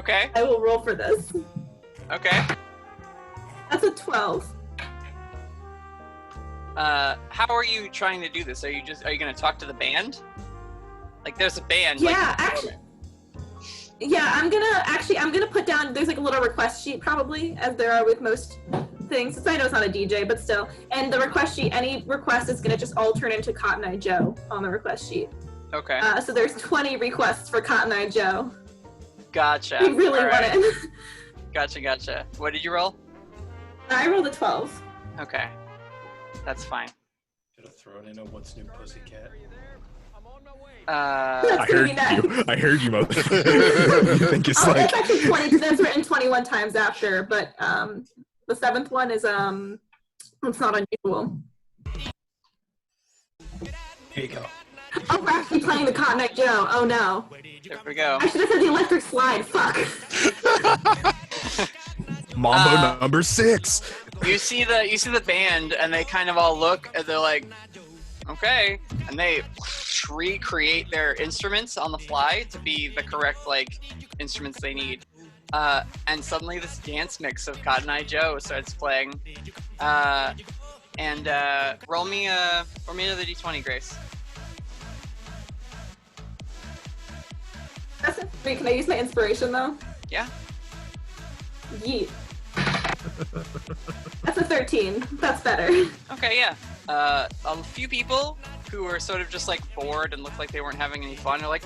Okay. I will roll for this. Okay. That's a 12. How are you trying to do this? Are you gonna talk to the band? Like, there's a band. Yeah, like, actually. Yeah, I'm gonna put down, there's like a little request sheet probably, as there are with most things, since I know it's not a DJ, but still. And the request sheet, any request is gonna just all turn into Cotton Eye Joe on the request sheet. Okay. So there's 20 requests for Cotton Eye Joe. Gotcha. We really want it. Gotcha. What did you roll? I rolled a 12. Okay. That's fine. Should have thrown in a What's New Pussycat. I heard you, mother. You think it's like... It's actually 20, because that's written 21 times after, but the 7th one is, it's not unusual. Here you go. Oh, we're actually playing the Cotton Eye Joe. Oh no. There we go. I should have said the electric slide. Fuck. Mambo number 6. You see the band, and they kind of all look, and they're like, okay, and they recreate their instruments on the fly to be the correct instruments they need. And suddenly this dance mix of Cotton Eye Joe starts playing. And roll me another d20, Grace. Wait, can I use my inspiration though? Yeah. Yeet. That's a 13. That's better. Okay, yeah. A few people who were sort of just bored and looked like they weren't having any fun are like,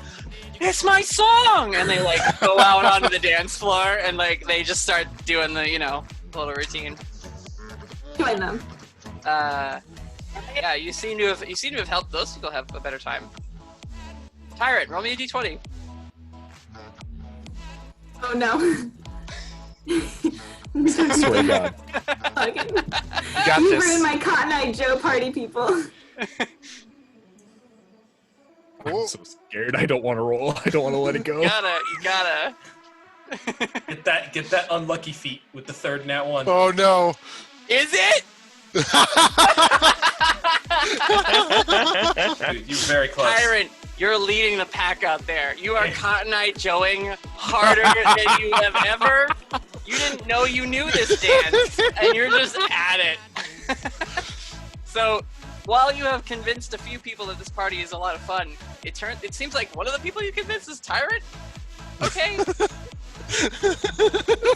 "It's my song!" And they go out onto the dance floor and they just start doing the little routine. Join them. Yeah, you seem to have helped those people have a better time. Tyrant, roll me a d20. Oh no. Swear to God. Okay. You got You this. ruined my Cotton Eye Joe party, people. I'm so scared. I don't want to roll. I don't want to let it go. You gotta. Get that unlucky feat with the third nat 1. Oh no. Is it? Dude, you're very close. Tyrant, you're leading the pack out there. You are Cotton Eye Joeing harder than you have ever. You didn't know you knew this dance, and you're just at it. So, while you have convinced a few people that this party is a lot of fun, it seems like one of the people you convinced is Tyrant? Okay.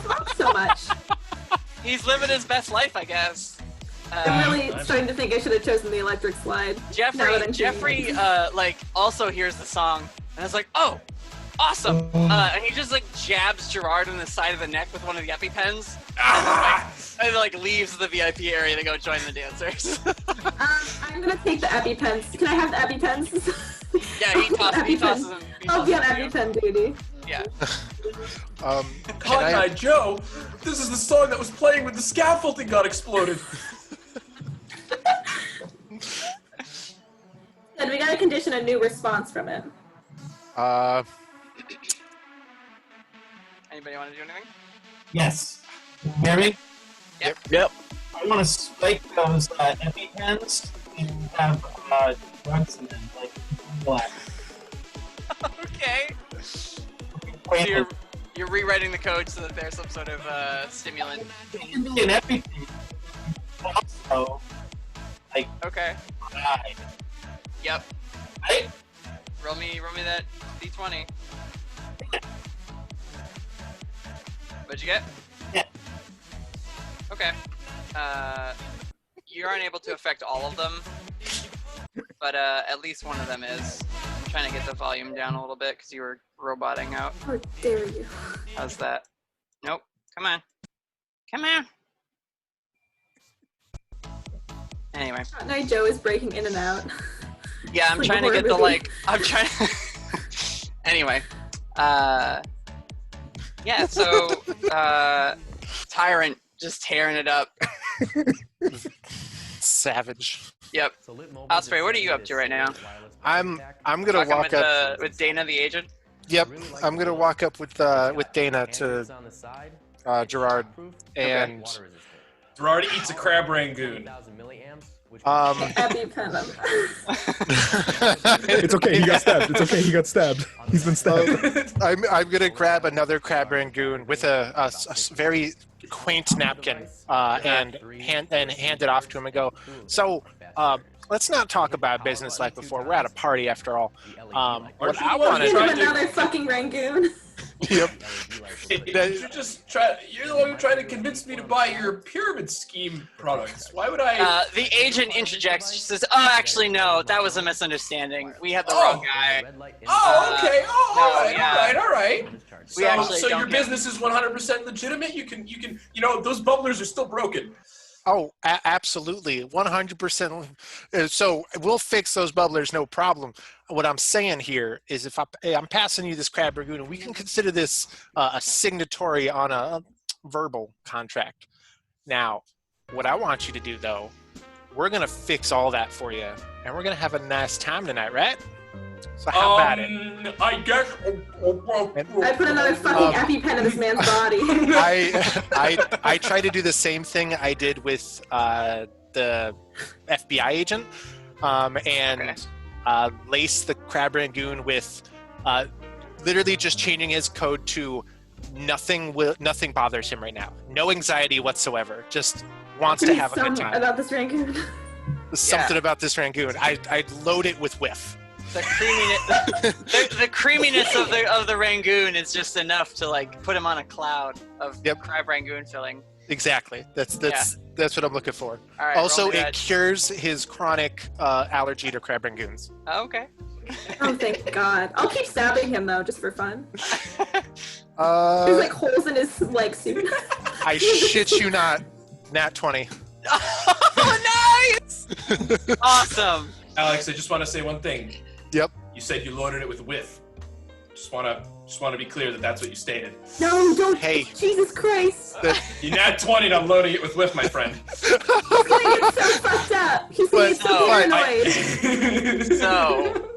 Not so much. He's living his best life, I guess. I'm really starting to think I should have chosen the electric slide. Jeffrey, also hears the song, and is like, "Oh, awesome!" And he just jabs Gerard in the side of the neck with one of the EpiPens, and leaves the VIP area to go join the dancers. I'm gonna take the EpiPens. Can I have the EpiPens? Yeah, he tosses them. I'll be on EpiPen duty. Yeah. Cotton Eye Joe, this is the song that was playing when the scaffolding got exploded. And we gotta condition a new response from it. Anybody want to do anything? Yes. Can you hear me? Yep. I want to spike those EpiPens and have drugs in them, like black. Okay. So you're rewriting the code so that there's some sort of stimulant. It can be an EpiPen. Also, Okay. right. Yep. Right? Roll me that d20. What'd you get? Yeah. Okay. You aren't able to affect all of them, but at least one of them is. I'm trying to get the volume down a little bit because you were roboting out. How dare you? How's that? Nope. Come on. Come on. Anyway. Cotton Eye Joe is breaking in and out. Yeah, I'm trying to get the I'm trying. Anyway. Yeah. So Tyrant just tearing it up. Savage. Yep. Osprey, what are you up to right now? I'm gonna Talking walk up with Dana the agent. Yep, I'm gonna walk up with Dana to Gerard and Gerard eats a crab rangoon. EpiPen. It's okay. He got stabbed. It's okay. He got stabbed. He's been stabbed. I'm gonna grab another crab rangoon with a very quaint napkin and hand it off to him and go. So let's not talk about business like before. We're at a party after all. What I want Give him to another fucking rangoon. Yep. You're the one who tried to convince me to buy your pyramid scheme products. Why would I? The agent interjects. She says, "Oh, actually, no. That was a misunderstanding. We had the wrong guy." Oh, okay. Oh, no, all right, yeah. all right. We actually So your don't get- business is 100% legitimate. You can, those bubblers are still broken. Oh, absolutely, 100%. So we'll fix those bubblers, no problem. What I'm saying here is, if I'm passing you this crab rangoon, and we can consider this a signatory on a verbal contract. Now, what I want you to do, though, we're gonna fix all that for you, and we're gonna have a nice time tonight, right? So how about it? I guess. I put another fucking EpiPen in this man's body. I try to do the same thing I did with the FBI agent, and lace the crab rangoon with literally just changing his code to nothing bothers him right now. No anxiety whatsoever. Just wants to have a good time. About this rangoon. Something about this rangoon. I load it with whiff. The creaminess, the creaminess of the rangoon is just enough to like put him on a cloud of crab rangoon filling. Exactly. That's what I'm looking for. All right, also, it cures his chronic allergy to crab rangoons. Oh, okay. Oh, thank God. I'll keep stabbing him though, just for fun. There's like holes in his like suit. I shit you not. Nat 20. Oh, nice! Awesome. Alex, I just want to say one thing. Yep. You said you loaded it with whiff. Just want to be clear that that's what you stated. No, don't. Hey. Jesus Christ. You nat 20 and I'm loading it with whiff, my friend. He's gonna get so fucked up. He's gonna get so paranoid. So,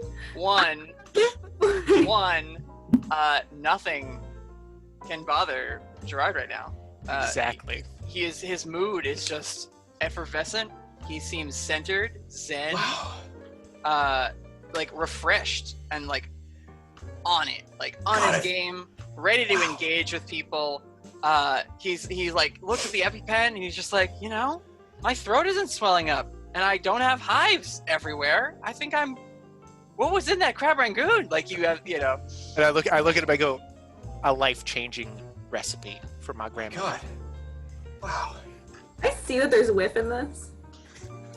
nothing can bother Gerard right now. Exactly. His mood is just effervescent. He seems centered, zen, like refreshed and like on it, like on his game, ready to engage with people. He like looks at the EpiPen and he's just like, my throat isn't swelling up and I don't have hives everywhere. I think what was in that crab rangoon? Like you have, And I look at him, I go, a life-changing recipe for my grandma. God. Wow. I see that there's whiff in this.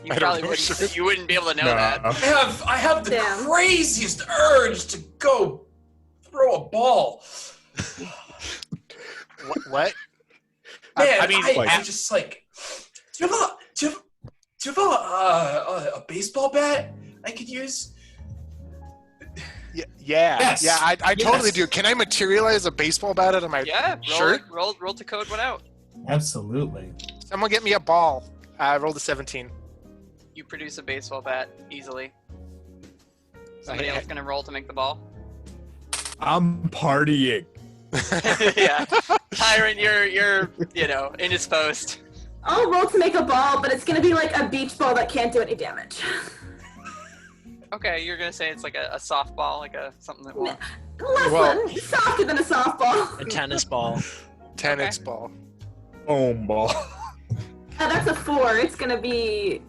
You probably wouldn't. You wouldn't be able to know that. I have the craziest urge to go throw a ball. What? Man, I mean, I just like. Do you have a baseball bat I could use? Yeah. Yes. Yeah. I totally do. Can I materialize a baseball bat out of my shirt? Roll to code one out. Absolutely. Someone get me a ball. I rolled a 17. You produce a baseball bat easily. Somebody else gonna roll to make the ball? I'm partying. Yeah. Tyrant, you're indisposed. I'll roll to make a ball, but it's gonna be like a beach ball that can't do any damage. Okay, you're gonna say it's like a softball, like something that won't. Less softer than a softball. A tennis ball. Tennis ball. Foam ball. That's a 4. It's gonna be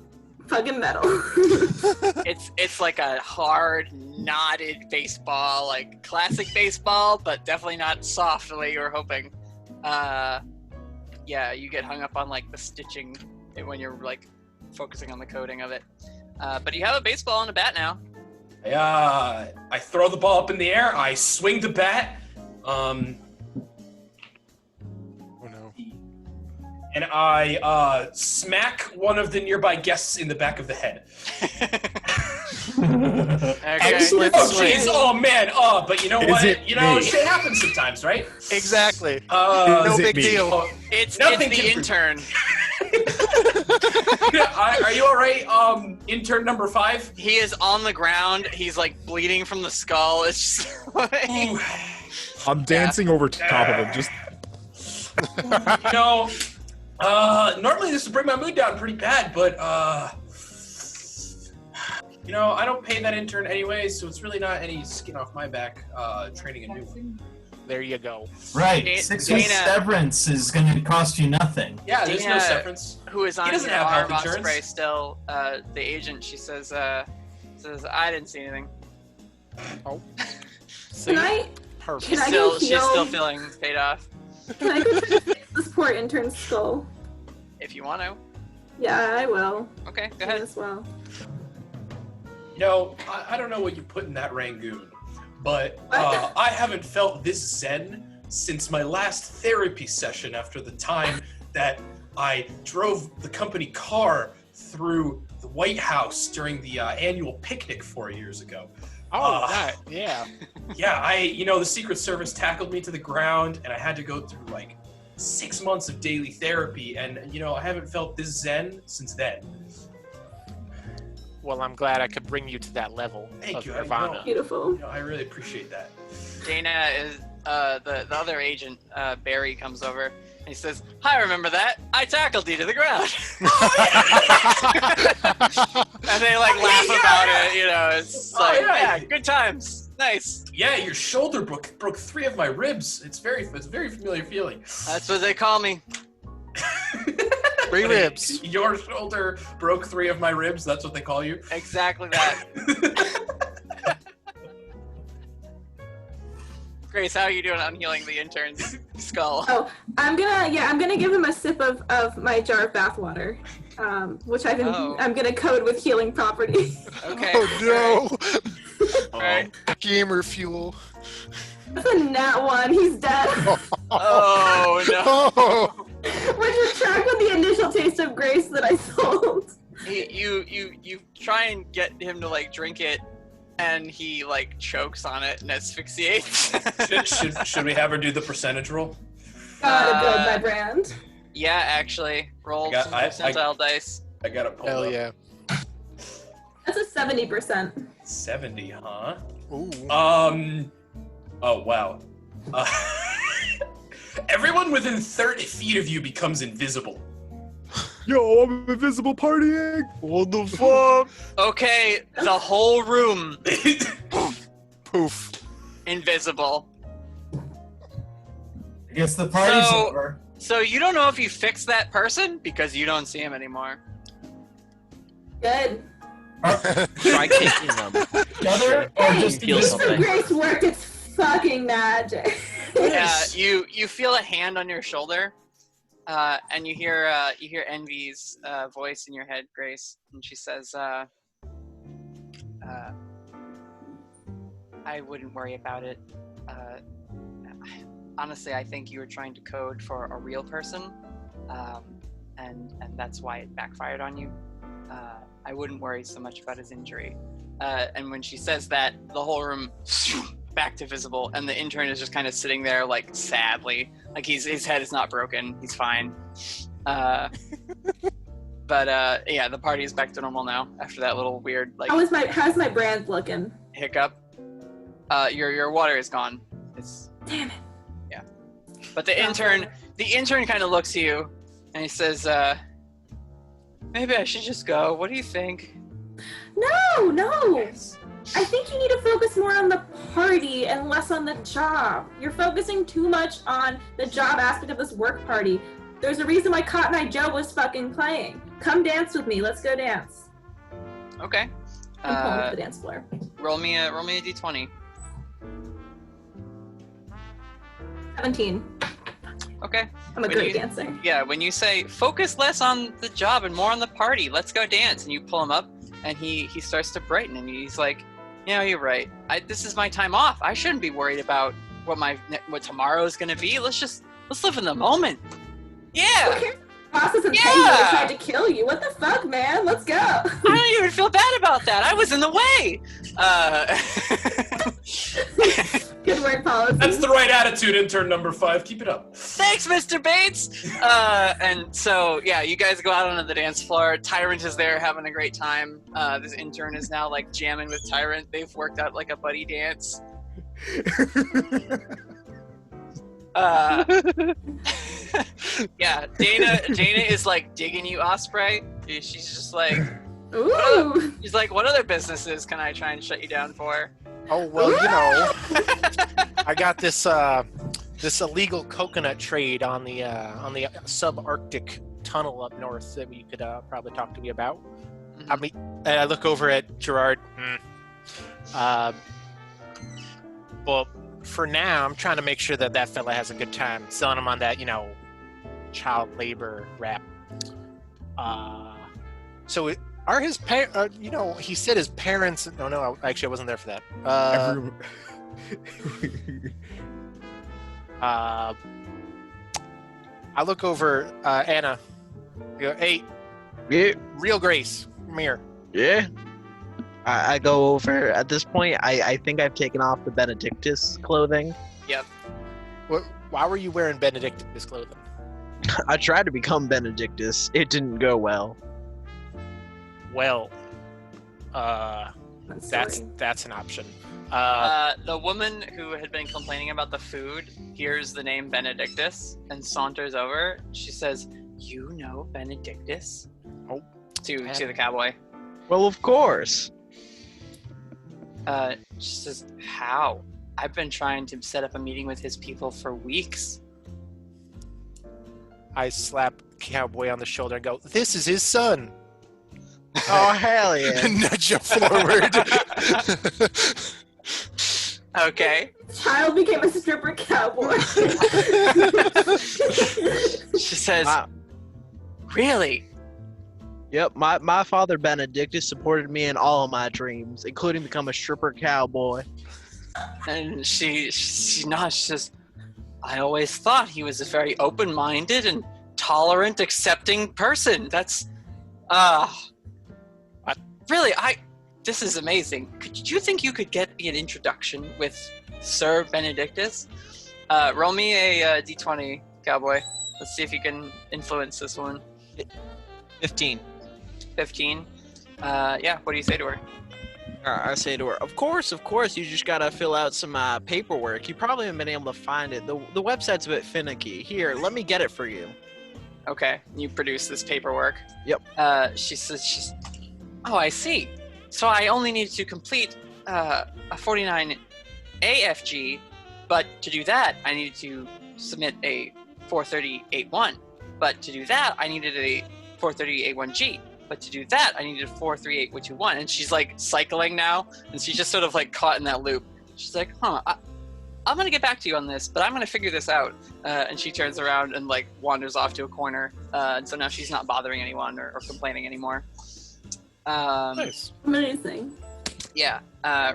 fucking metal. It's like a hard, knotted baseball, like classic baseball, but definitely not soft the way you were hoping. Yeah, you get hung up on like the stitching when you're like focusing on the coding of it. But you have a baseball and a bat now. I throw the ball up in the air. I swing the bat. And I smack one of the nearby guests in the back of the head. Excellent. Oh, jeez. Oh, man. Oh, but you know what? Me? Shit happens sometimes, right? Exactly. No big deal. It's Nothing the can- intern. Are you all right, intern number 5? He is on the ground. He's like bleeding from the skull. It's just like... I'm dancing over top of him. Just Normally this would bring my mood down pretty bad, but You know, I don't pay that intern anyway, so it's really not any skin off my back training a new one. There you go. Right. 6 weeks severance is going to cost you nothing. Yeah, there's no Dana, severance. Who is on doesn't your have health arm, insurance. Osprey still, the agent, she says, I didn't see anything. Oh. Can I Perfect. Can I go She's heal? still feeling paid off. Can I go try to fix this poor intern's skull? If you want to. Yeah, I will. Okay, go Might ahead. as well. You know, I don't know what you put in that Rangoon, but I haven't felt this zen since my last therapy session after the time that I drove the company car through the White House during the annual picnic 4 years ago. Oh, that, yeah. Yeah, the Secret Service tackled me to the ground, and I had to go through like 6 months of daily therapy, and I haven't felt this zen since then. Well, I'm glad I could bring you to that level Thank of you. nirvana. Beautiful. I really appreciate that. Dana is, the other agent, Barry, comes over and he says, "I remember that. I tackled you to the ground." And they like laugh about it, it's like, yeah, good times. Nice. Yeah, your shoulder broke 3 of my ribs. It's a very familiar feeling. That's what they call me. 3 ribs. Your shoulder broke 3 of my ribs. That's what they call you. Exactly that. Grace, how are you doing on healing the intern's skull? Oh, I'm gonna give him a sip of my jar of bathwater, which I'm gonna code with healing properties. Okay. Oh no! Alright. Gamer fuel. That's a nat 1. He's dead. Oh no. Oh. Which is track with the initial taste of grace that I sold. You try and get him to like drink it, and he like chokes on it and asphyxiates. should we have her do the percentage roll? Gotta build my brand. Yeah, actually, roll some percentile dice. I got to pull Hell up. yeah. That's a 70%. 70, huh? Ooh. Oh wow. Everyone within 30 feet of you becomes invisible. Yo, I'm invisible partying. What the fuck? Okay, the whole room Poof. invisible. I guess the party's So- over. So you don't know if you fixed that person because you don't see him anymore. Good. Try kicking them. Together or just Feel Mr. something. Grace worked its fucking magic. Yeah, you feel a hand on your shoulder, and you hear Envy's voice in your head, Grace, and she says, "I wouldn't worry about it. Honestly, I think you were trying to code for a real person, and that's why it backfired on you. I wouldn't worry so much about his injury." And when she says that, the whole room back to visible, and the intern is just kind of sitting there, like, sadly, like his head is not broken, he's fine. But yeah, the party is back to normal now after that little weird like How's my brand looking? hiccup. Your water is gone. It's Damn it. But the intern kind of looks at you, and he says, "Maybe I should just go. What do you think?" No. I think you need to focus more on the party and less on the job. You're focusing too much on the job aspect of this work party. There's a reason why Cotton Eye Joe was fucking playing. Come dance with me. Let's go dance. Okay. I'm pulling to the dance floor. Roll me a d20. 17. Okay. I'm a When great you- dancer. Yeah, when you say focus less on the job and more on the party, let's go dance, and you pull him up, and he starts to brighten, and he's like, "Yeah, you're right. This is my time off. I shouldn't be worried about what tomorrow is gonna be. Let's live in the moment. Yeah, Boss doesn't pay you. Yeah. They tried to kill you. What the fuck, man? Let's go. I don't even feel bad about that. I was in the way." Good work, policy. That's the right attitude, intern number 5. Keep it up. Thanks, Mr. Bates. And so, yeah, you guys go out onto the dance floor. Tyrant is there having a great time. This intern is now like jamming with Tyrant. They've worked out like a buddy dance. Yeah, Dana is like digging you, Osprey. She's just like, Ooh. He's like, what other businesses can I try and shut you down for? Oh well, you know, I got this this illegal coconut trade on the subarctic tunnel up north that you could probably talk to me about. I mean, and I look over at Gerard. Well, for now, I'm trying to make sure that that fella has a good time selling him on that, you know, child labor rap. So are his you know, he said his parents. No, actually, I wasn't there for that. I look over Anna. I go, hey, Yeah. real Grace, come here. Yeah. I go over. At this point, I think I've taken off the Benedictus clothing. Why were you wearing Benedictus clothing? I tried to become Benedictus. It didn't go well. Well, That's that's an option. The woman who had been complaining about the food hears the name Benedictus and saunters over. She says, "You know Benedictus?" Oh. To the cowboy. Well, of course. She says, "How? I've been trying to set up a meeting with his people for weeks." I slap Cowboy on the shoulder and go, "This is his son." Oh, hell yeah. Nudge him forward. Okay. Child became a stripper cowboy. She says, Wow. "Really?" Yep, my father Benedictus supported me in all of my dreams, including become a stripper cowboy. And she nods. She says, "I always thought he was a very open-minded and tolerant, accepting person. That's, really, this is amazing. Did you think you could get me an introduction with Sir Benedictus? Roll me a d20, cowboy. Let's see if you can influence this one." 15. 15. Yeah. What do you say to her? I say to her, of course, you just gotta fill out some paperwork. You probably haven't been able to find it. The website's a bit finicky. Here, let me get it for you. Okay. You produce this paperwork. Yep. She says, "Oh, I see. So I only need to complete a 49 AFG, but to do that, I needed to submit a 430.81. But to do that, I needed a 430.81G. But to do that, I needed a 438.21." And she's like cycling now, and she's just sort of like caught in that loop. She's like, I'm gonna get back to you on this, but I'm gonna figure this out. And she turns around and like wanders off to a corner. And so now she's not bothering anyone or complaining anymore. Nice. Amazing. Yeah.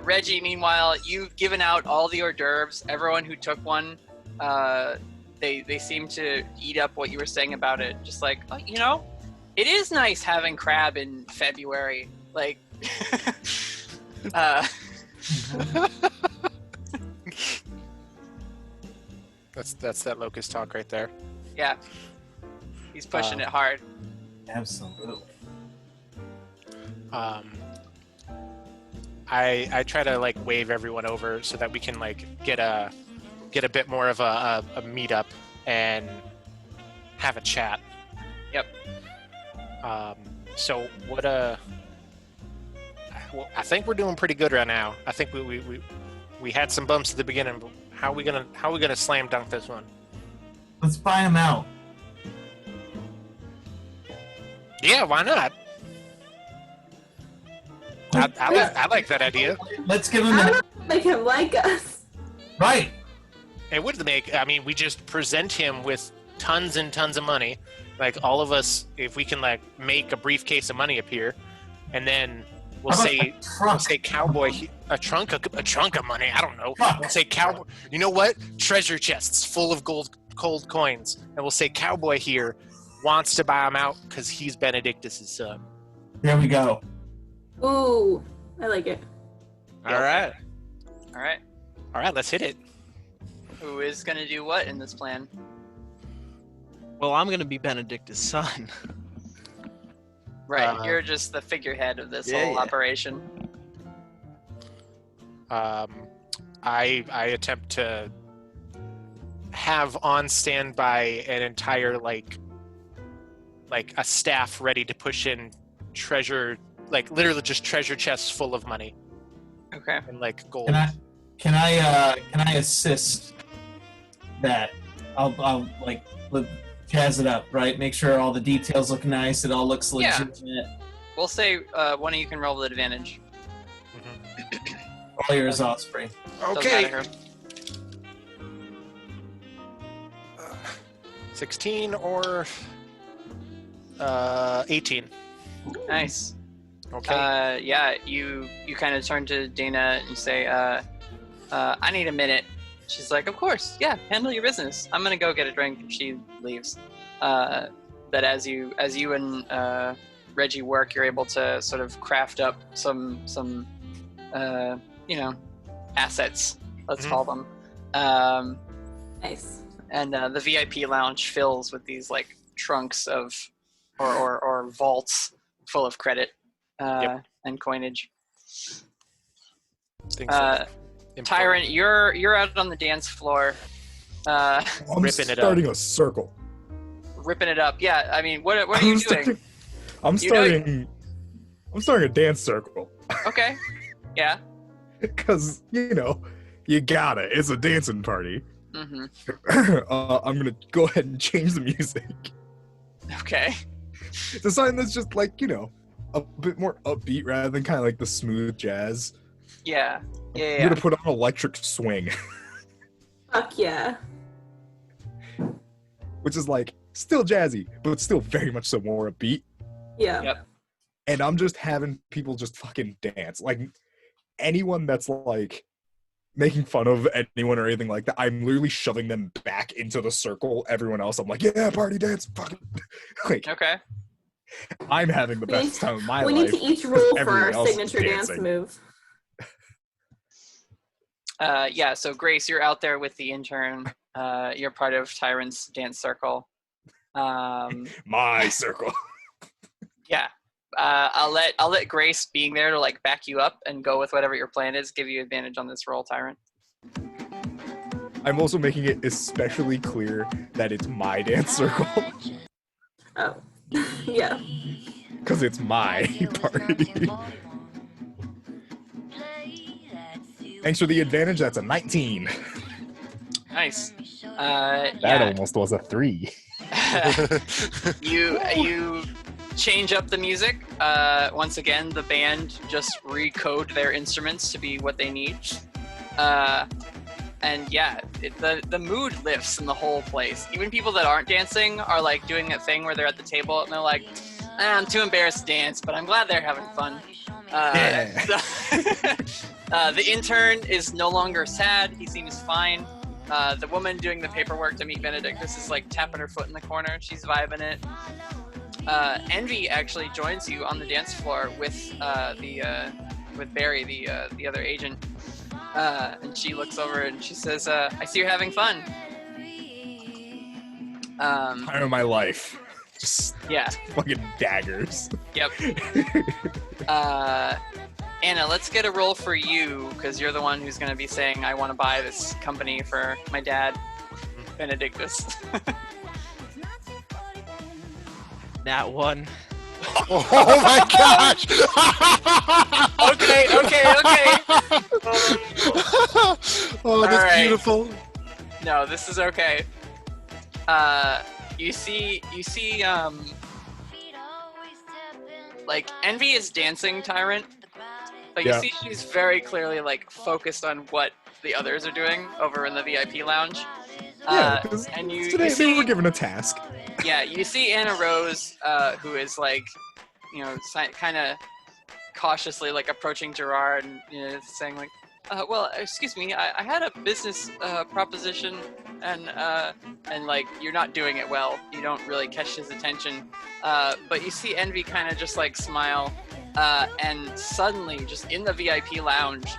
Reggie, meanwhile, you've given out all the hors d'oeuvres. Everyone who took one, they seem to eat up what you were saying about it. Just like, oh, you know, it is nice having crab in February. Like, That's that locust talk right there. yeah. He's pushing it hard. Absolutely. I try to like wave everyone over so that we can like get a bit more of a meetup and have a chat. Yep. So what well, I think we're doing pretty good right now. I think we had some bumps at the beginning, but how are we gonna slam dunk this one? Let's buy him out. Yeah, why not? I like that idea. Let's give him I an... don't make him like us. Right. It would make. I mean, we just present him with tons and tons of money. Like all of us, if we can like make a briefcase of money appear, and then we'll How about say a trunk? cowboy a trunk of money. I don't know. Fuck. We'll say cowboy. You know what? Treasure chests full of gold coins, and we'll say cowboy here wants to buy him out because he's Benedictus' son. There we go. Ooh, I like it. All right. All right. All right, let's hit it. Who is gonna do what in this plan? Well, I'm gonna be Benedictus' son. Right. You're just the figurehead of this whole operation. I attempt to have on standby an entire like a staff ready to push in treasure like literally just treasure chests full of money Okay. and like gold. Can I assist that? I'll like jazz it up, right? Make sure all the details look nice. It all looks Yeah. legitimate. We'll say one of you can roll with advantage. All yours, Osprey. Doesn't Okay. matter who. 16 or 18. Nice. Okay. Yeah, you kind of turn to Dana and say, I need a minute. She's like, of course, yeah, handle your business. I'm gonna go get a drink. And she leaves. But as you and Reggie work, you're able to sort of craft up some assets. Let's call them. Nice. And the VIP lounge fills with these like trunks of or vaults full of credit and coinage. Things like Tyrant, you're out on the dance floor, I'm ripping it up. starting a circle. ripping it up. Yeah, I mean, what are you doing? I'm starting a dance circle. Okay. Yeah. Because, you gotta. It's a dancing party. Mm-hmm. I'm gonna go ahead and change the music Okay. to something that's just like, a bit more upbeat rather than kind of like the smooth jazz. Yeah. I'm Yeah. gonna put on electric swing, Fuck yeah. which is like still jazzy, but still very much so more upbeat. Yeah. Yep. And I'm just having people just fucking dance. Like anyone that's like making fun of anyone or anything like that, I'm literally shoving them back into the circle. Everyone else, I'm like, yeah, party dance, fucking. Like, Okay. I'm having the best time of my We life. need to each roll for everyone our else is signature dance dancing. move. Yeah, so Grace, you're out there with the intern. You're part of Tyrant's dance circle. My circle. Yeah. I'll let Grace being there to like back you up and go with whatever your plan is, give you advantage on this roll, Tyrant. I'm also making it especially clear that it's my dance circle. Oh. Yeah. Because it's my party. Thanks for the advantage. That's a 19. Nice. That almost was a 3. You change up the music. Once again, the band just recode their instruments to be what they need. And yeah, the mood lifts in the whole place. Even people that aren't dancing are like doing that thing where they're at the table and they're like, I'm too embarrassed to dance, but I'm glad they're having fun. The intern is no longer sad. He seems fine. The woman doing the paperwork to meet Benedictus is like tapping her foot in the corner. She's vibing it. Envy actually joins you on the dance floor with Barry, the other agent. And she looks over and she says, I see you're having fun. Time of my life. Just Yeah. fucking daggers. Yep. Anna, let's get a roll for you, because you're the one who's going to be saying, I want to buy this company for my dad, Benedictus. Nat 1. Oh my gosh! Okay. Oh, that's Alright. beautiful. No, this is okay. You see, like, Envy is dancing, Tyrant, but you Yeah. see she's very clearly, like, focused on what the others are doing over in the VIP lounge. Yeah, because and you today see, they were given a task. yeah, you see Anna Rose, who is, like, kind of cautiously, like, approaching Gerard and, saying, like, well, excuse me, I had a business proposition, and like, you're not doing it well. You don't really catch his attention. But you see Envy kind of just like smile, and suddenly, just in the VIP lounge,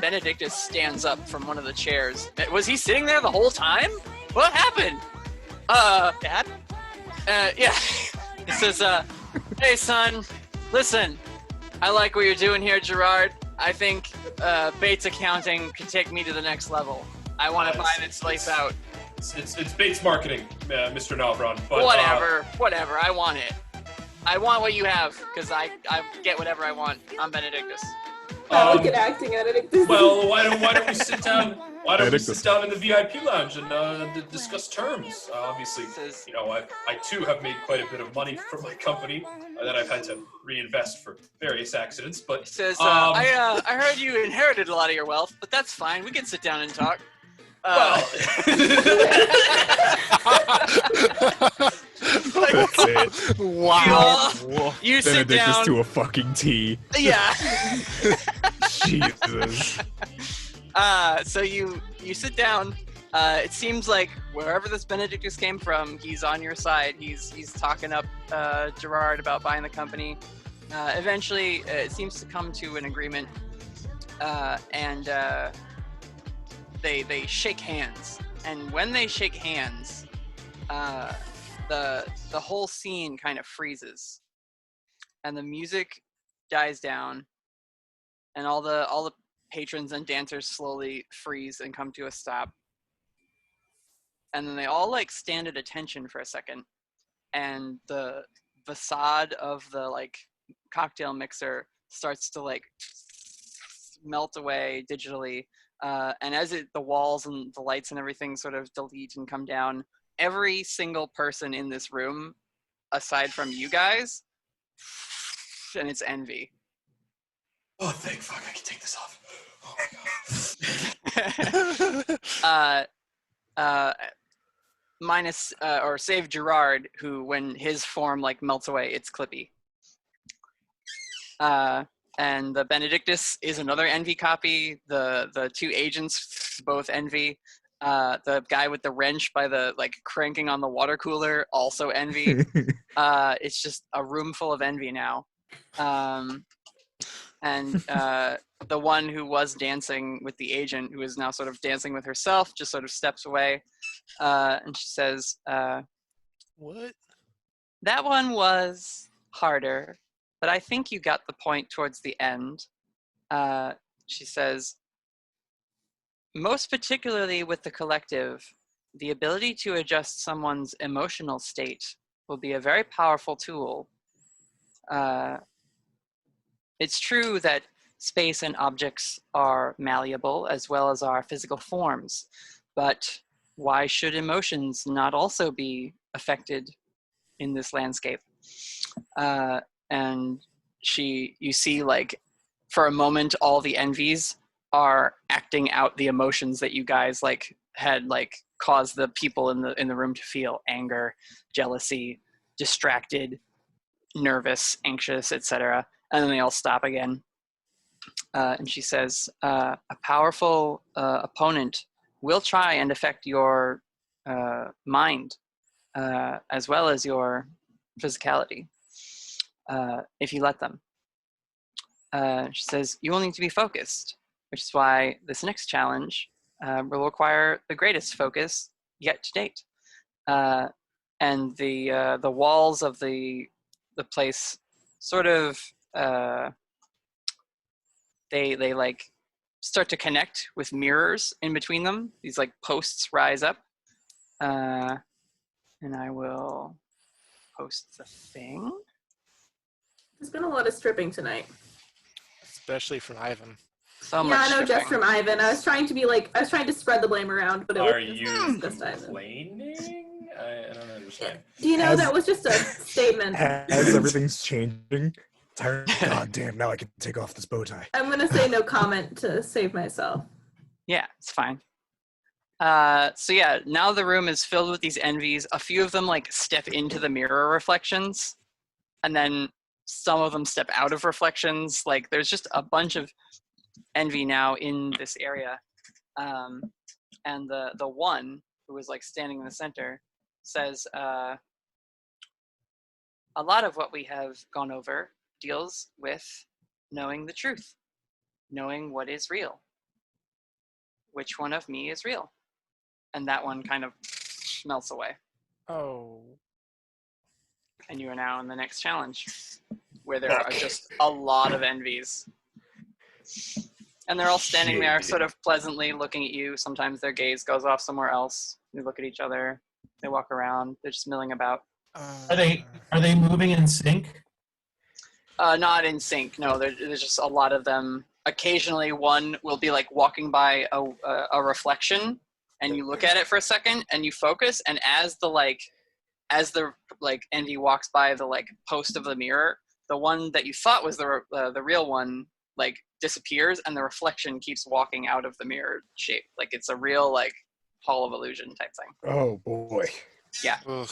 Benedictus stands up from one of the chairs. Was he sitting there the whole time? What happened? Dad? Yeah. He says, hey son, listen, I like what you're doing here, Gerard. I think Bates Accounting could take me to the next level. I want to buy this place out. It's Bates Marketing, Mr. Navron. But Whatever, I want it. I want what you have, because I get whatever I want. I'm Benedictus. I look at acting at it. Well, why don't we sit down? Why don't we Benedictus. sit down in the VIP lounge and discuss terms? Obviously, Says, I too have made quite a bit of money for my company that I've had to reinvest for various accidents. But says I heard you inherited a lot of your wealth, but that's fine. We can sit down and talk. well, That's it. Wow. You sit Benedictus down. to a fucking T. Yeah. Jesus. So you sit down. It seems like wherever this Benedictus came from, he's on your side. He's talking up Gerard about buying the company. Eventually, it seems to come to an agreement, and they shake hands. And when they shake hands, the whole scene kind of freezes, and the music dies down, and all the patrons and dancers slowly freeze and come to a stop. And then they all like stand at attention for a second, and the facade of the like cocktail mixer starts to like melt away digitally, and as the walls and the lights and everything sort of delete and come down, every single person in this room aside from you guys, and it's envy. oh, thank fuck, I can take this off. Oh my god. Minus or save Gerard, who when his form like melts away, it's Clippy. And the Benedictus is another envy copy. The two agents both envy. The guy with the wrench by the like cranking on the water cooler also envy. It's just a room full of envy now. And the one who was dancing with the agent, who is now sort of dancing with herself, just sort of steps away, and she says, What? that one was harder, but I think you got the point towards the end. She says, most particularly with the collective, the ability to adjust someone's emotional state will be a very powerful tool. It's true that space and objects are malleable as well as our physical forms, but why should emotions not also be affected in this landscape? And you see, like, for a moment, all the envies are acting out the emotions that you guys like had like caused the people in the room to feel: anger, jealousy, distracted, nervous, anxious, etc. And then they all stop again. And she says, a powerful opponent will try and affect your mind as well as your physicality if you let them. She says, you will need to be focused, which is why this next challenge will require the greatest focus yet to date. And the walls of the place sort of they like start to connect with mirrors in between them. These like posts rise up, and I will post the thing. There's been a lot of stripping tonight. Especially from Ivan. So much Yeah, I know, stripping. just from Ivan. I was trying to spread the blame around, but it Are was you just Ivan. complaining? I don't understand. Do you know Has- that was just a statement? As everything's changing, God damn, now I can take off this bow tie. I'm gonna say no comment to save myself. Yeah, it's fine. So yeah, now the room is filled with these envies. A few of them like step into the mirror reflections, and then some of them step out of reflections. Like there's just a bunch of envy now in this area. And the one who was like standing in the center says, a lot of what we have gone over deals with knowing the truth, knowing what is real. Which one of me is real? And that one kind of melts away. Oh. And you are now in the next challenge, where there are just a lot of envies. And they're all standing there sort of pleasantly looking at you. Sometimes their gaze goes off somewhere else. They look at each other. They walk around. They're just milling about. Are they moving in sync? Not in sync. No, there's just a lot of them. Occasionally, one will be like walking by a reflection, and you look at it for a second, and you focus, and as the Envy walks by the like post of the mirror, the one that you thought was the real one like disappears, and the reflection keeps walking out of the mirror shape. Like it's a real like Hall of Illusion type thing. Oh boy. Yeah. Ugh.